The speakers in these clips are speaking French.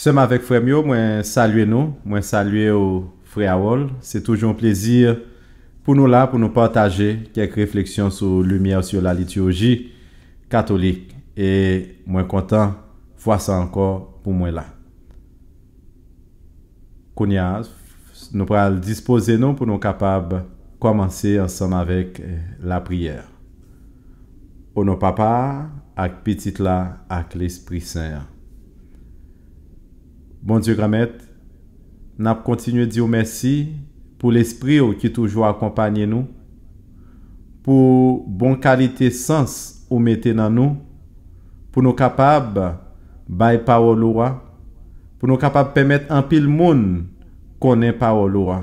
Sommes avec frère Mio, moi saluer nous, moi saluer au frère Awol. C'est toujours un plaisir pour nous là, pour nous partager quelques réflexions sur lumière sur la liturgie catholique. Et moi content, voir ça encore pour moi là. Kounia, nous pourrons disposer nous pour nous capables commencer ensemble avec la prière. Au nom papa, avec petit là, avec l'Esprit Saint. Bon Dieu, grand-maître, nous continuons à dire merci pour l'esprit qui toujours accompagne nous, pour bonne qualité sens ou mettez dans nous, pour nous capables de parole, pour nous capables de permettre un pile monde connaître parole. Nous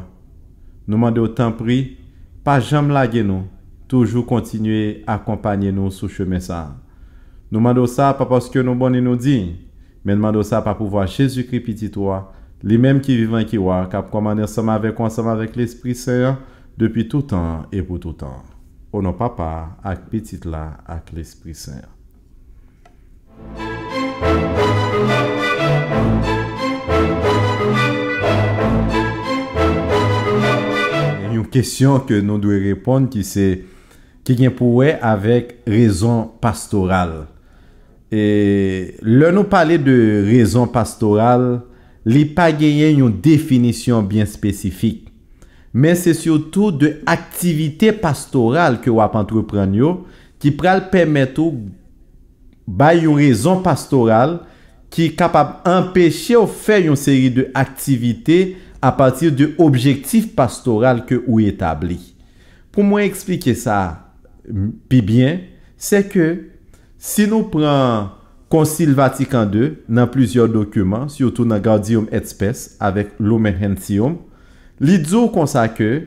demandons autant prix, pas jamais laguer nous, toujours continuer à accompagner nous sur le chemin ça. Nous demandons ça pas parce que nous bonnes nous dit. Mais demandons ça par pouvoir Jésus-Christ petit toi, lui-même qui vivant qui voit, qui a commandé ensemble avec l'Esprit Saint depuis tout temps et pour tout temps. Au nom papa, avec petit là, avec l'Esprit Saint. Une question que nous devons répondre qui vient pour avec raison pastorale. Et là, nous parler de raison pastorale, il n'y a pas une définition bien spécifique. Mais c'est surtout de activité pastorale que vous entreprendre qui peut permettre une raison pastorale qui est capable d'empêcher de faire une série d'activités à partir de objectifs pastoraux que vous établi. Pour moi expliquer ça plus bien, c'est que si nous prenons Concile Vatican II dans plusieurs documents, surtout dans Gaudium et Spes avec Lumen Gentium, il dit comme ça que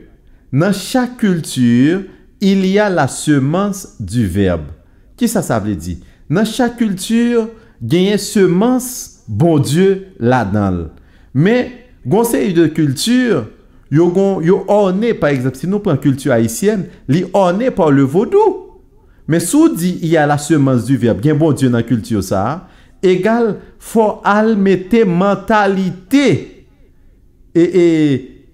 dans chaque culture, il y a la semence du verbe. Qui ça veut dire? Dans chaque culture, il y a une semence bon Dieu là-dedans. Mais, conseil de culture, yo orné, par exemple, si nous prenons culture haïtienne, il orné par le vaudou. Mais si on dit il y a la semence du verbe, il y a bon Dieu dans la culture ça, égal, faut mettre mentalité et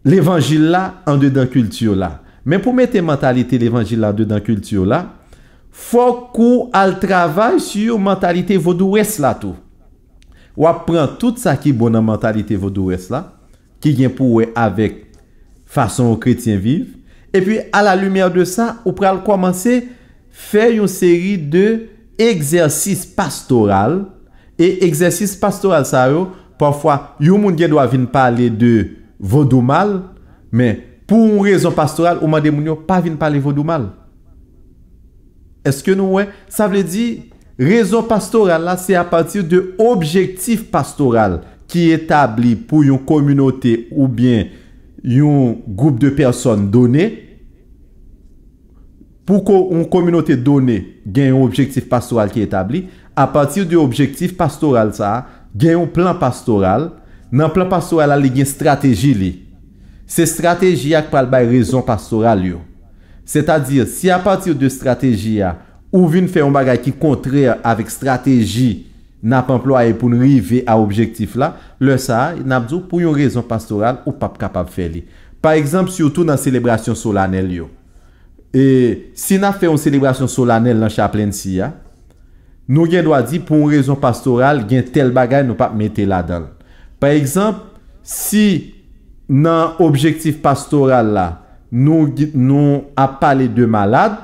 l'évangile là en dedans culture là. Mais pour mettre mentalité l'évangile là en dedans culture là, faut qu'on travaille sur mentalité vaudouesse là tout. Ou apprend tout ça qui est bon dans mentalité vaudouesse là, qui vient pour avec façon chrétien vivre, et puis à la lumière de ça, on peut commencer faire une série de exercices pastoraux et exercices pastoraux ça parfois yon moun gen doit venir parler de vaudou mal mais pour une raison pastorale ou mande moun yo pas venir parler vaudou mal. Est-ce que nous ça veut dire raison pastorale là c'est à partir de objectif pastoral qui est établi pour une communauté ou bien un groupe de personnes donné. Pour qu'une communauté donnée ait un objectif pastoral qui est établi, à partir de l'objectif pastoral, ça, il y a un plan pastoral. Dans le plan pastoral, il y a une stratégie. Ces stratégies qui ont raison pastorale. C'est-à-dire, si à partir de stratégie, ou vient faire un bagage qui est contraire avec stratégie, n'a pas employé pour arriver à l'objectif là, le ça, n'a pas pour une raison pastorale ou pas capable de faire. Par exemple, surtout dans la célébration solennelle. Et si nous fait une célébration solennelle dans chaplain si nous doit dire pour une raison pastorale, il y a tel bagage nous pas mettre là-dedans. Par exemple, si dans objectif pastoral là, nous a parlé de malades,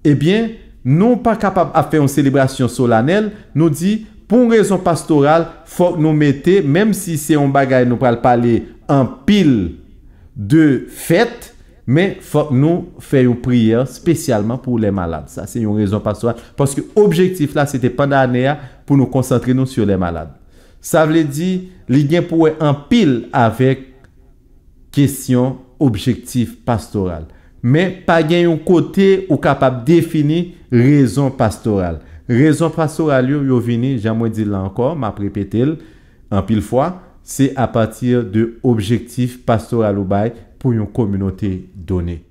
eh bien, nous pas capable de faire une célébration solennelle, nous dit pour une raison pastorale, faut que nous mettions, même si c'est un bagage, nous allons parler en pile de fête, mais faut que nous fassions une prière spécialement pour les malades. Ça, c'est une raison pastorale. Parce que l'objectif là, c'était pendant l'année pour nous concentrer nous sur les malades. Ça veut dire, il y a pour en pile avec question objectif pastoral. Mais pas un côté ou capable de définir raison pastorale. Raison pastorale, yo vini, j'aimerais dire là encore, m'a répété en pile fois, c'est à partir de objectif pastoral ou bail pour une communauté donnée.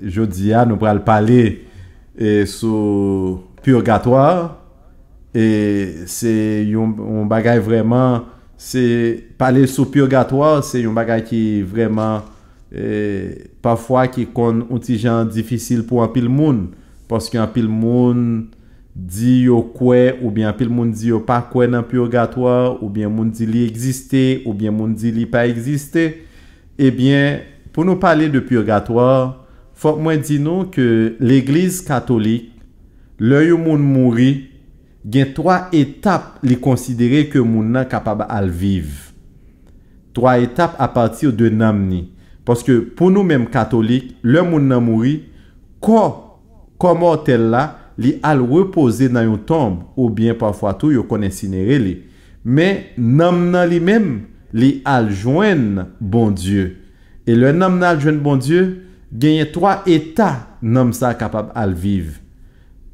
Jeudi, nous allons parler sur purgatoire. Et c'est un bagage vraiment, c'est parler sur purgatoire, c'est un bagage qui vraiment, parfois qui est un petit genre difficile pour un pile monde. Parce qu'un pile monde dit yo quoi, ou bien un pile monde dit yo pas quoi dans purgatoire, ou bien monde dit li existait, ou bien monde dit li pas existait. Eh bien, pour nous parler de purgatoire, faut que moi dire nous que l'église catholique, le monde mourit, il y a 3 étapes les considérer que moun nan capable à vivre. 3 étapes à partir de namni. Parce que pour nous mêmes catholiques, le moun nan mouri, comme mortel là, li al reposer dans une tombe ou bien parfois tout yo kon incinéré li. Mais nam nan li même li al joindre bon Dieu. Et le nam nan joindre bon Dieu, gagne 3 états nam ça capable à vivre.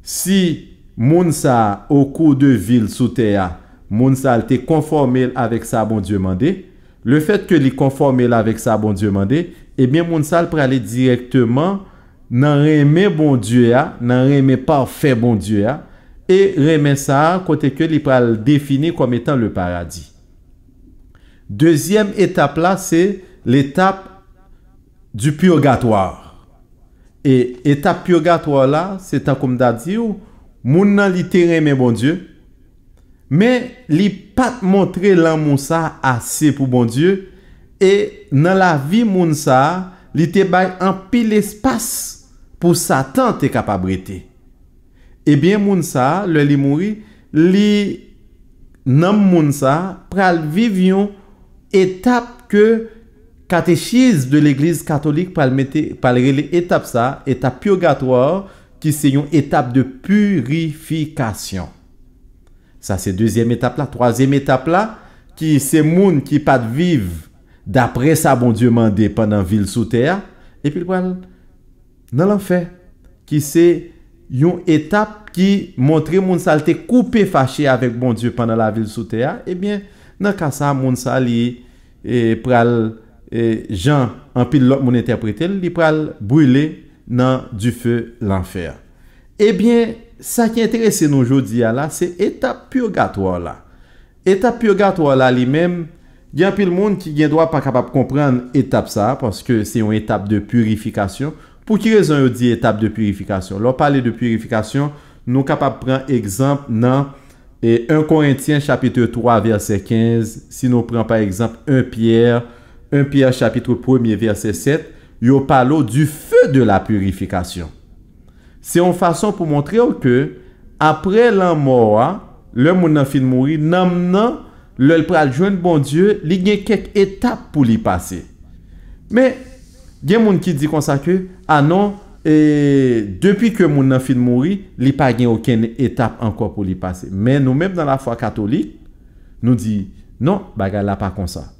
Si moun sa au cours de ville sous terre, moun sa te conformé avec ça bon Dieu mandé, le fait que li conformé avec ça bon Dieu mandé, eh bien moun sa pour aller directement nan remet bon Dieu a, nan remet parfait bon Dieu a, et remet ça côté que li pral définir comme étant le paradis. Deuxième étape là, c'est l'étape du purgatoire. Et étape purgatoire là, c'est comme d'a dit moun nan li te reme bon Dieu, mais li pas montrer l'amour ça assez pour bon Dieu, et dans la vie moun ça, li te bay en pile espace pour Satan te capabilité. Eh bien moun ça, le li mouri, li nan moun ça pral vivre une étape que catéchisme de l'église catholique pral mette pral relé étape ça, étape purgatoire, qui c'est une étape de purification. Ça c'est deuxième étape là. Troisième étape là, qui c'est moun qui pas vivre d'après ça bon Dieu mandé pendant ville sous terre, et puis dans l'enfer, qui c'est une étape qui montre moun sa te coupé fâché avec bon Dieu pendant la ville sous terre. Eh bien dans cas ça moun sa li pral Jean en pile l'autre moun interpréter, li pral brûler dans du feu l'enfer. Eh bien, ça qui intéresse nous aujourd'hui là, c'est étape purgatoire là. Étape purgatoire là lui-même, il y a un peu de monde qui ne doit pas capable de comprendre étape ça parce que c'est une étape de purification. Pour qui raison on dit étape de purification? Lorsqu'on parle de purification, nous sommes capables de prendre exemple dans 1 Corinthiens chapitre 3 verset 15. Si nous prenons par exemple 1 Pierre chapitre 1 verset 7, yo parle du feu de la purification. C'est une façon pour montrer que après la mort, le moun nan fin mouri, nan le pral joindre bon Dieu, li gen quelques étapes pour li passer. Mais gen moun qui dit comme ça que ah non, depuis que moun nan fin mouri, li pa gen aucune étape encore pour li passer. Mais nous même dans la foi catholique, nous dit non, bagay la pas comme ça.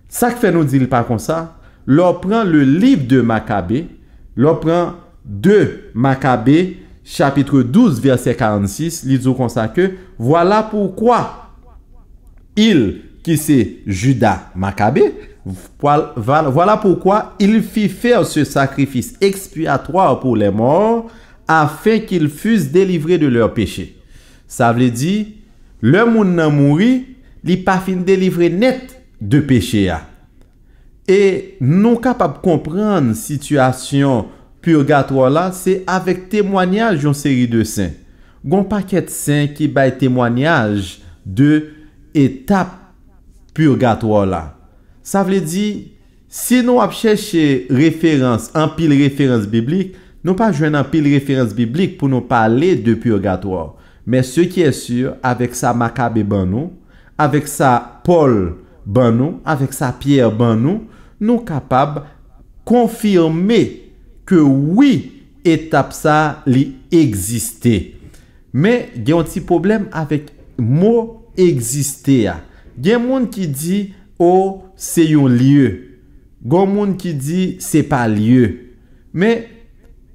Ça que fait nous dit pas comme ça. L'on prend le livre de Maccabée, l'on prend 2 Maccabée, chapitre 12, verset 46, il dit comme ça que voilà pourquoi il, qui c'est Judas Maccabée, voilà pourquoi il fit faire ce sacrifice expiatoire pour les morts afin qu'ils fussent délivrés de leurs péchés. Ça veut dire, le moun nan mouri, li pa fin délivré net de péché. Et nous capables de comprendre situation purgatoire là, c'est avec témoignage une série de saints. Gon paquet de saints qui bail témoignage de étape purgatoire là. Ça veut dire si nous chercher référence en pile référence biblique, nous pas joindre en pile référence biblique pour nous parler de purgatoire. Mais ce qui est sûr, avec ça Maccabée ban avec ça Paul ban avec ça Pierre ban nous capables confirmer que oui, étape ça li existait. Mais il y a un petit problème avec mot exister. Il y a un monde qui dit oh, c'est un lieu. Il y a un monde qui dit c'est pas lieu. Mais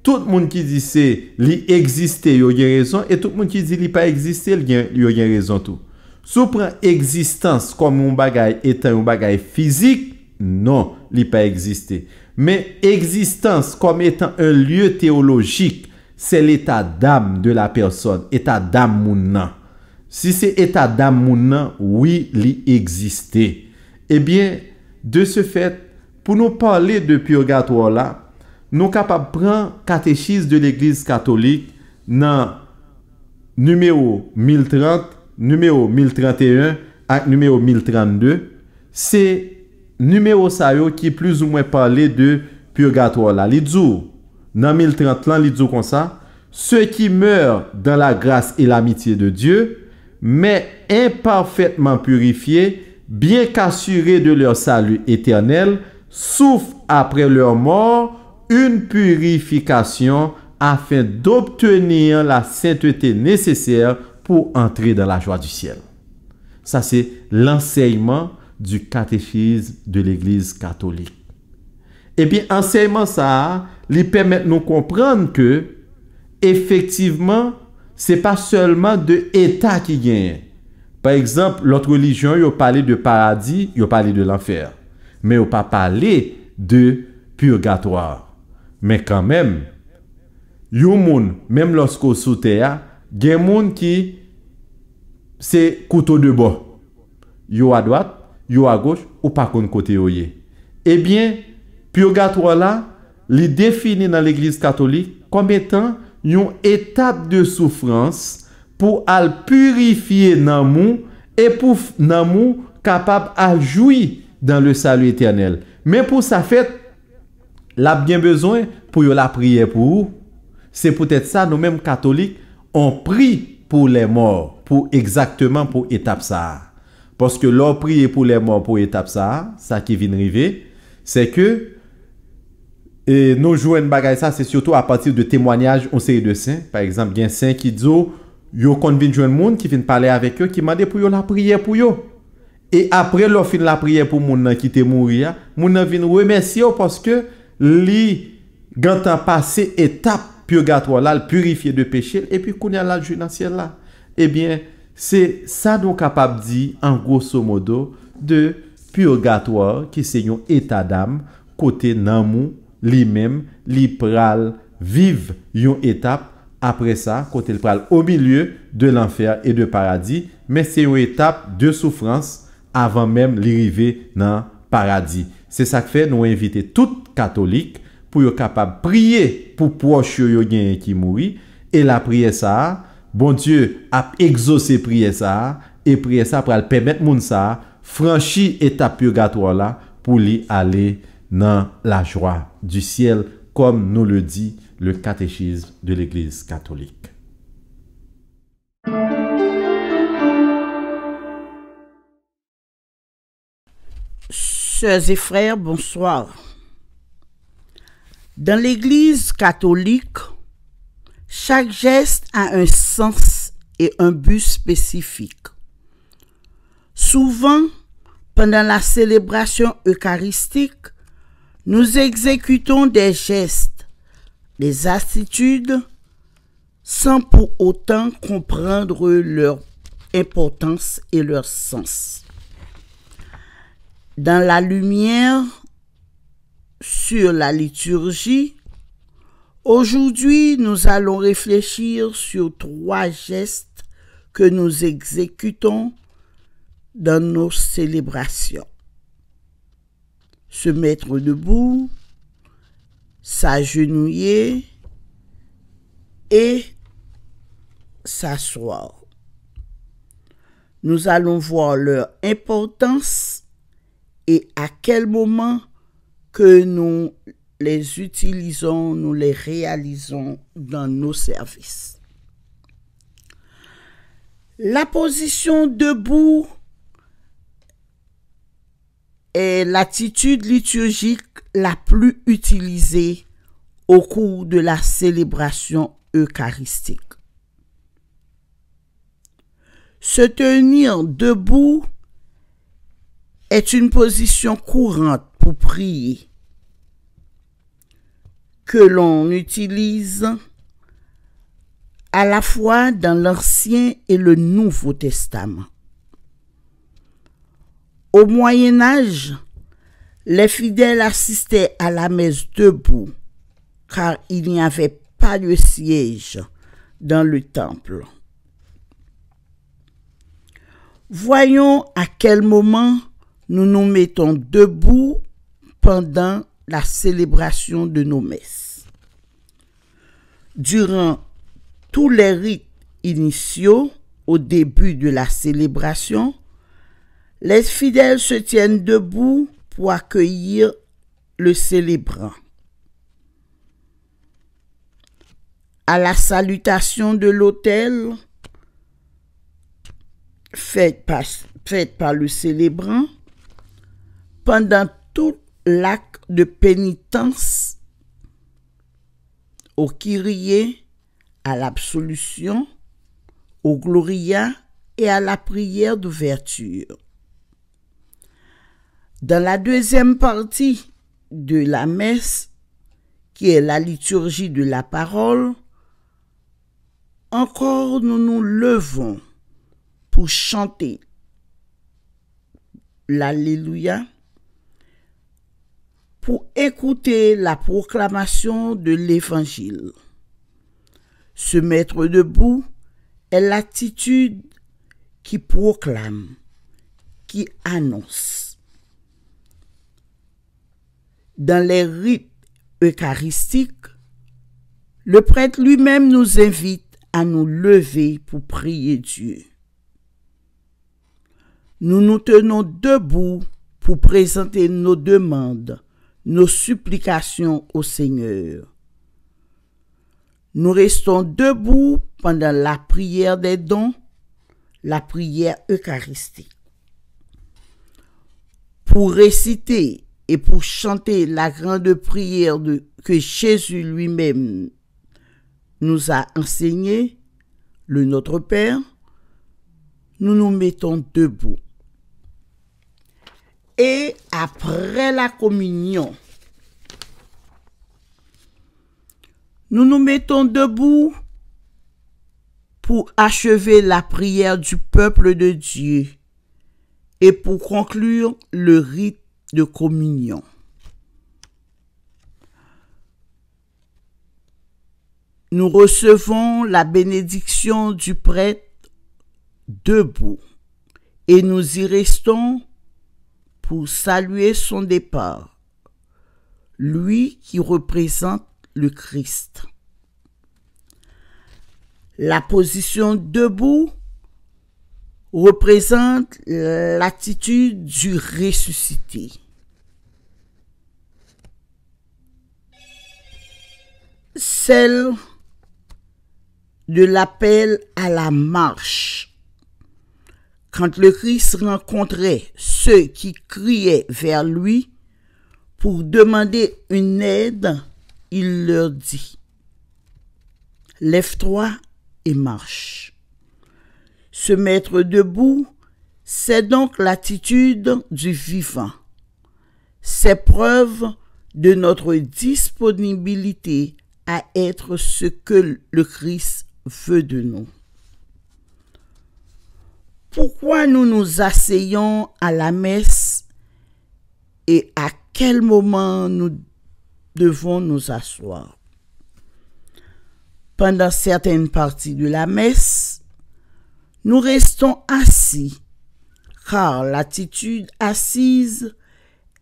tout le monde qui dit c'est li exister, il y a raison, et tout le monde qui dit li pas exister, il y a raison tout. Si on prend existence comme un bagage étant un bagage physique, non, li pas exister. Mais existence comme étant un lieu théologique, c'est l'état d'âme de la personne, état d'âme moun. Si c'est état d'âme moun, oui, li exister. Eh bien, de ce fait, pour nous parler de purgatoire là, nous sommes capables de prendre catéchisme de l'Église catholique dans numéro 1030, numéro 1031 et numéro 1032. C'est numéro ça qui plus ou moins parler de purgatoire là. Li dit dans 1030 là, li dit comme ça, ceux qui meurent dans la grâce et l'amitié de Dieu, mais imparfaitement purifiés, bien qu'assurés de leur salut éternel, souffrent après leur mort une purification afin d'obtenir la sainteté nécessaire pour entrer dans la joie du ciel. Ça, c'est l'enseignement du catéchisme de l'Église catholique. Et bien, enseignement ça, lui permet de nous comprendre que, effectivement, c'est pas seulement de état qui gagne. Par exemple, l'autre religion, il a parlé de paradis, il a parlé de l'enfer. Mais il n'a pas parlé de purgatoire. Mais quand même, yon moun, même lorsqu'on sous terre, gen moun qui c'est couteau de bois. Yo à droite, yo à gauche, ou pas kon côté yoye. Eh bien, purgatoire là, li défini dans l'Église catholique comme étant une étape de souffrance pour al purifier nan mou et pour nan mou capable à jouir dans le salut éternel. Mais pour ça fait la bien besoin pour la prière pour vous. C'est peut-être ça, nous-mêmes catholiques, on prie pour les morts, pour exactement pour étape ça. Parce que l'on prie pour les morts pour étape ça qui vient arriver, c'est que nous jouons une bagaille ça, c'est surtout à partir de témoignages en série de saints. Par exemple, il y a un saint qui dit, yo kon vin joindre monde qui vient parler avec eux, qui m'a dit pour yo la prière pour yo. Et après, l'on fin la prière pour moun qui te mourir, moun vient remercier parce que li gantan passé étape purgatoire là, le purifier de péché et puis qu'on y a la joie dans le ciel là. Eh bien, c'est ça nous capable dire en grosso modo de purgatoire qui c'est un état d'âme côté namou lui-même li pral vive une étape après ça côté le pral au milieu de l'enfer et de paradis, mais c'est une étape de souffrance avant même l'arrivée dans paradis. C'est ça que fait nous inviter tout catholique pour être capable de prier pour proche yo qui mourit et la prière ça bon Dieu a exaucé prière ça et prière ça pour permettre moun ça franchir étape purgatoire là pour lui aller dans la joie du ciel comme nous le dit le catéchisme de l'Église catholique. Sœurs et frères, bonsoir. Dans l'Église catholique, chaque geste a un sens et un but spécifique. Souvent, pendant la célébration eucharistique, nous exécutons des gestes, des attitudes, sans pour autant comprendre leur importance et leur sens. Dans la lumière sur la liturgie, aujourd'hui, nous allons réfléchir sur 3 gestes que nous exécutons dans nos célébrations. Se mettre debout, s'agenouiller et s'asseoir. Nous allons voir leur importance et à quel moment que nous les utilisons, nous les réalisons dans nos services. La position debout est l'attitude liturgique la plus utilisée au cours de la célébration eucharistique. Se tenir debout est une position courante pour prier que l'on utilise à la fois dans l'Ancien et le Nouveau Testament. Au Moyen Âge, les fidèles assistaient à la messe debout, car il n'y avait pas de siège dans le temple. Voyons à quel moment nous nous mettons debout pendant la célébration de nos messes. Durant tous les rites initiaux, au début de la célébration, les fidèles se tiennent debout pour accueillir le célébrant. À la salutation de l'autel, faite par le célébrant, pendant tout l'acte de pénitence, au Kyrie, à l'absolution, au Gloria et à la prière d'ouverture. Dans la deuxième partie de la messe, qui est la liturgie de la parole, encore nous nous levons pour chanter l'Alléluia, pour écouter la proclamation de l'Évangile. Se mettre debout est l'attitude qui proclame, qui annonce. Dans les rites eucharistiques, le prêtre lui-même nous invite à nous lever pour prier Dieu. Nous nous tenons debout pour présenter nos demandes, nos supplications au Seigneur. Nous restons debout pendant la prière des dons, la prière eucharistique. Pour réciter et pour chanter la grande prière que Jésus lui-même nous a enseignée, le Notre Père, nous nous mettons debout. Et après la communion, nous nous mettons debout pour achever la prière du peuple de Dieu et pour conclure le rite de communion. Nous recevons la bénédiction du prêtre debout et nous y restons pour saluer son départ, lui qui représente le Christ. La position debout représente l'attitude du ressuscité. Celle de l'appel à la marche. Quand le Christ rencontrait ceux qui criaient vers lui pour demander une aide, il leur dit « Lève-toi et marche ». Se mettre debout, c'est donc l'attitude du vivant. C'est preuve de notre disponibilité à être ce que le Christ veut de nous. Pourquoi nous nous asseyons à la messe et à quel moment nous devons nous asseoir? Pendant certaines parties de la messe, nous restons assis, car l'attitude assise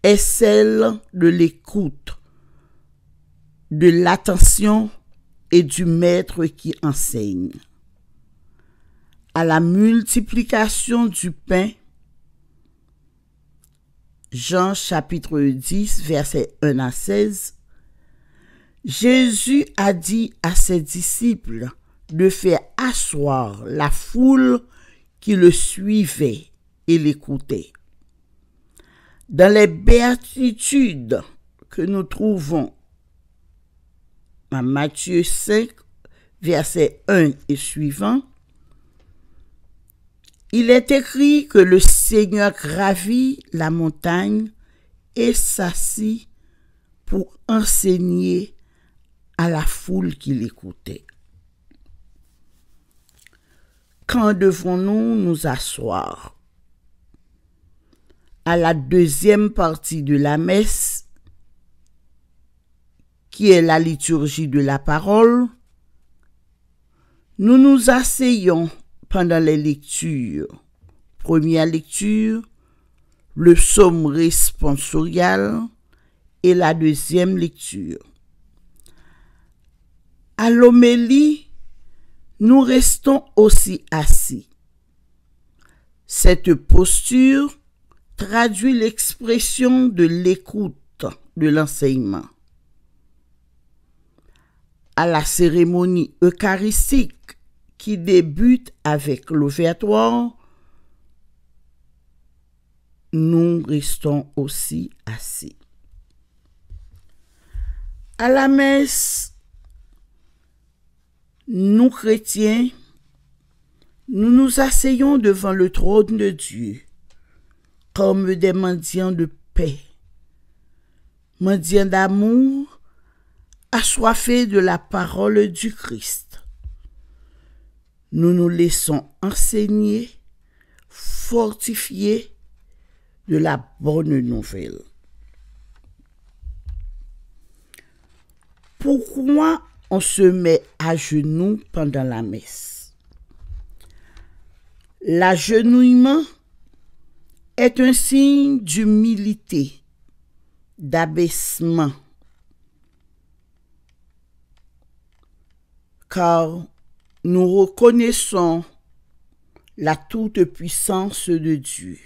est celle de l'écoute, de l'attention et du maître qui enseigne. À la multiplication du pain, Jean chapitre 10, versets 1 à 16, Jésus a dit à ses disciples de faire asseoir la foule qui le suivait et l'écoutait. Dans les béatitudes que nous trouvons à Matthieu 5, versets 1 et suivants, il est écrit que le Seigneur gravit la montagne et s'assit pour enseigner à la foule qui l'écoutait. Quand devons-nous nous asseoir? À la deuxième partie de la messe, qui est la liturgie de la parole, nous nous asseyons pendant les lectures. Première lecture, le psaume responsorial et la deuxième lecture. À l'homélie, nous restons aussi assis. Cette posture traduit l'expression de l'écoute de l'enseignement. À la cérémonie eucharistique qui débute avec l'offertoire, nous restons aussi assis. À la messe, nous chrétiens, nous nous asseyons devant le trône de Dieu comme des mendiants de paix, mendiants d'amour, assoiffés de la parole du Christ. Nous nous laissons enseigner, fortifier de la bonne nouvelle. Pourquoi on se met à genoux pendant la messe? L'agenouillement est un signe d'humilité, d'abaissement, car nous reconnaissons la toute-puissance de Dieu.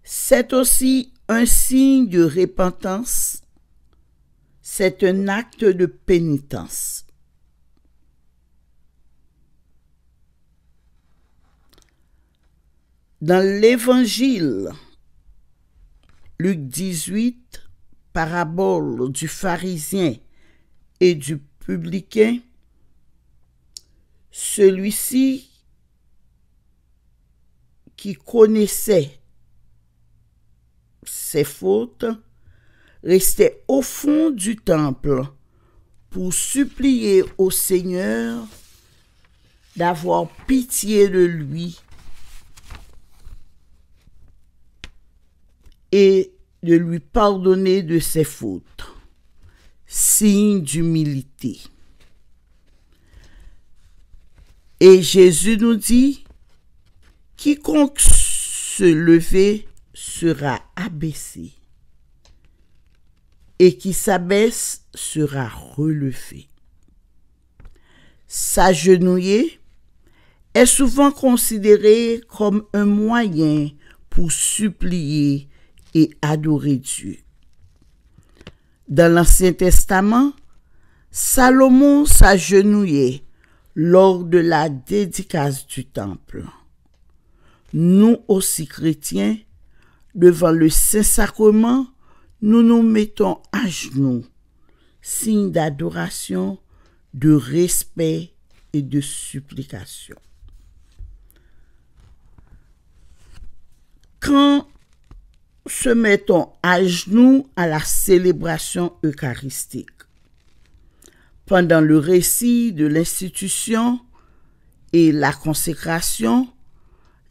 C'est aussi un signe de repentance, c'est un acte de pénitence. Dans l'Évangile, Luc 18, parabole du pharisien et du publicain, celui-ci qui connaissait ses fautes restait au fond du temple pour supplier au Seigneur d'avoir pitié de lui et de lui pardonner de ses fautes. Signe d'humilité. Et Jésus nous dit, quiconque se lever sera abaissé, et qui s'abaisse sera relevé. S'agenouiller est souvent considéré comme un moyen pour supplier et adorer Dieu. Dans l'Ancien Testament, Salomon s'agenouillait lors de la dédicace du temple. Nous aussi chrétiens, devant le Saint-Sacrement, nous nous mettons à genoux, signe d'adoration, de respect et de supplication. Quand se mettons à genoux à la célébration eucharistique, pendant le récit de l'institution et la consécration,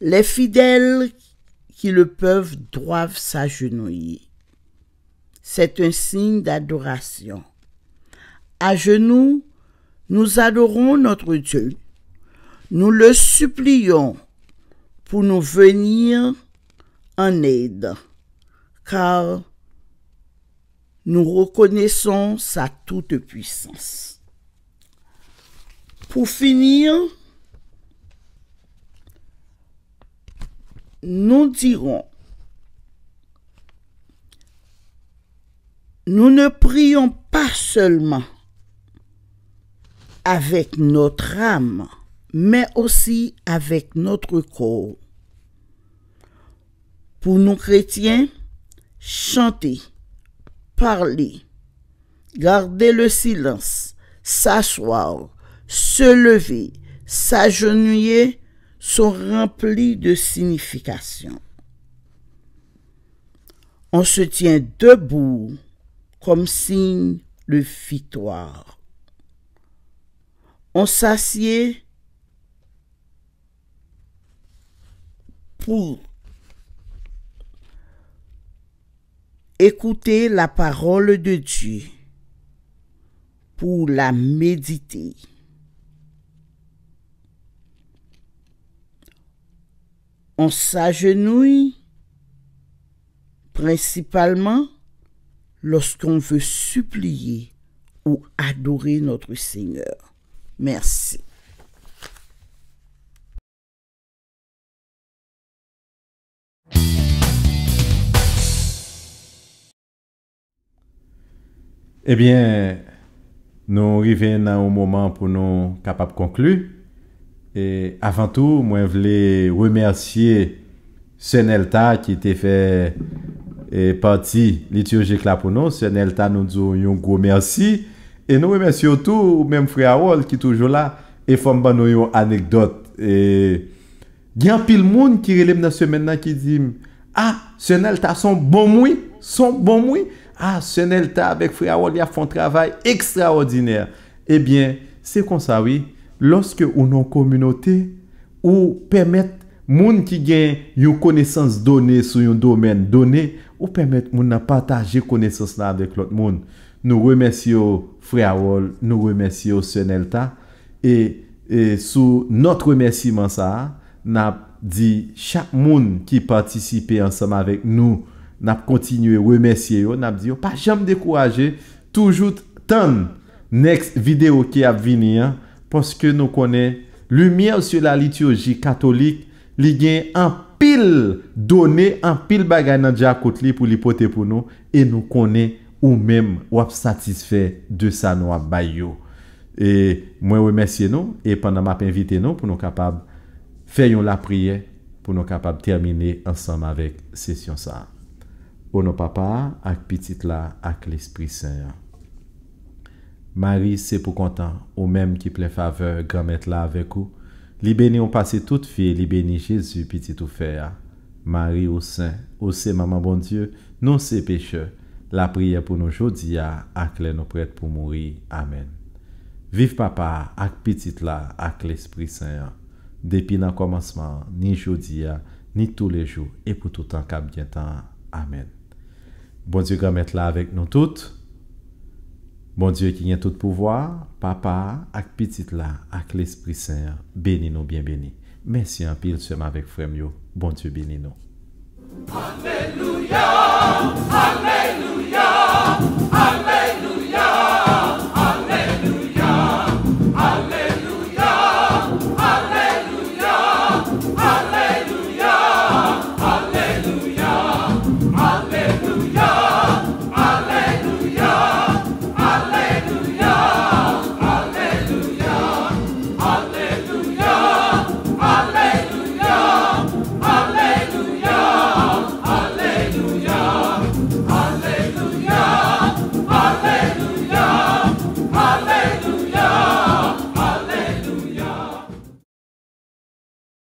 les fidèles qui le peuvent doivent s'agenouiller. C'est un signe d'adoration. À genoux, nous adorons notre Dieu. Nous le supplions pour nous venir en aide, car nous reconnaissons sa toute-puissance. Pour finir, nous dirons, nous ne prions pas seulement avec notre âme, mais aussi avec notre corps. Pour nous chrétiens, chanter, parler, garder le silence, s'asseoir, se lever, s'agenouiller sont remplis de signification. On se tient debout comme signe de victoire. On s'assied pour écouter la parole de Dieu, pour la méditer. On s'agenouille principalement lorsqu'on veut supplier ou adorer notre Seigneur. Merci. Eh bien, nous arrivons à un moment pour nous capables de conclure. Et avant tout, moi, je voulais remercier Senelta qui était fait partie liturgique là pour nous. Senelta nous dit un gros merci. Et nous remercions tout, même frère Harold qui est toujours là. Et faut me donner une anecdote. Et il y a un pile monde qui relève dans ce maintenant qui dit ah, Senelta son bon mouille, son bon mouille. Ah, Senelta avec frère Harold, il a fait un travail extraordinaire. Eh bien, c'est comme ça, oui. Lorsque on a une communauté ou permettre moun qui gagne une connaissance donnée sur un domaine donné ou permettre moun de partager connaissance là avec l'autre monde. Nous remercions frère Harold, nous remercions Senelta et sous notre remerciement ça, n'a dit chaque monde qui participait ensemble avec nous, n'a continué remercier yo, n'a dit pas jamais décourager, toujours tant next vidéo qui a venir parce que nous connaissons lumière sur la liturgie catholique, li gen en pile donné, en pile bagay nan diakot li pour li pote pour nous et nous connaissons ou même ou satisfait de ça nous bay yo. Et moi remercier nous et pendant m'a invité nous pour nous capable faire la prière pour nous capable terminer ensemble avec session ça. Au nom papa ak petite là ak l'Esprit Saint. Marie, c'est pour content, ou même qui plaît faveur, grand-mère là avec vous. Li béni on passe toute fille, li béni Jésus, petit tout faire. Marie au Saint, au Saint, maman bon Dieu, non c'est pécheur. La prière pour nous aujourd'hui, ak les nous prêtes pour mourir. Amen. Vive papa, ak petit là, ak l'Esprit Saint. Depuis le commencement, ni aujourd'hui, ni tous les jours, et pour tout temps cap bien temps. Amen. Bon Dieu, grand-mère là avec nous toutes. Bon Dieu qui a tout pouvoir, papa, ak petit là, ak l'Esprit Saint, bénis nous bien bénis. Merci un pile seulement avec frère. Bon Dieu bénis nous. Alléluia, Alléluia.